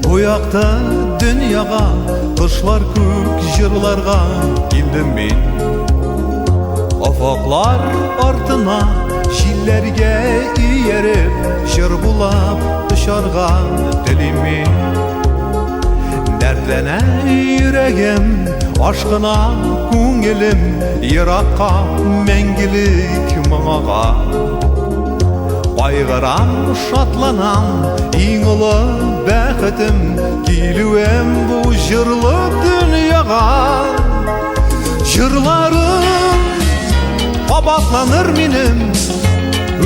Bu yakta dünyaga, kışlar kök jırlarga kildim men. Afaklar artına, şillerge iyerip, jır bulap dışarga dilimi. Dertlene yüreğim, aşkına ko'nglim, yirakka mengilik managa. Qaygıram, şatlanam, iň uly bäxetim, kilüem bu jırly dünyaga. Jırlarım qabaqlanır menim,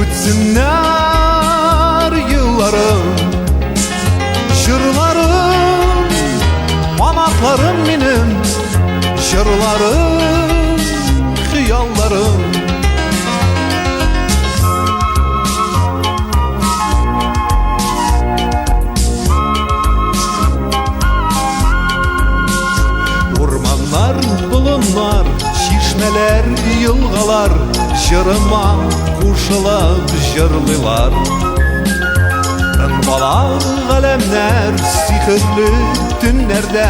ötsinler yıllarım. Jırlarım manatlarım menim, jırlarım hiyallarım. Ormanlar, bulunlar, şişmeler, yılgalar, jırıma kuşılıp jırlılar. Tınbalar, galemler, sihirli tünlerde,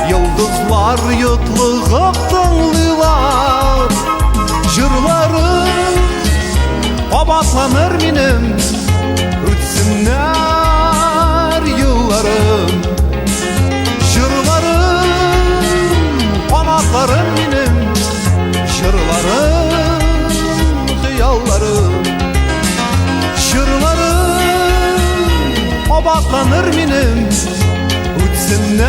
yıldızlar yutlugıp tınlılar. Jırlarım qabaqlanır menim, ötsinler yıllarım. Jırlarım qanatlarım menim, jırlarım hiyallarım. Jırlarım qabaqlanır menim, ötsinler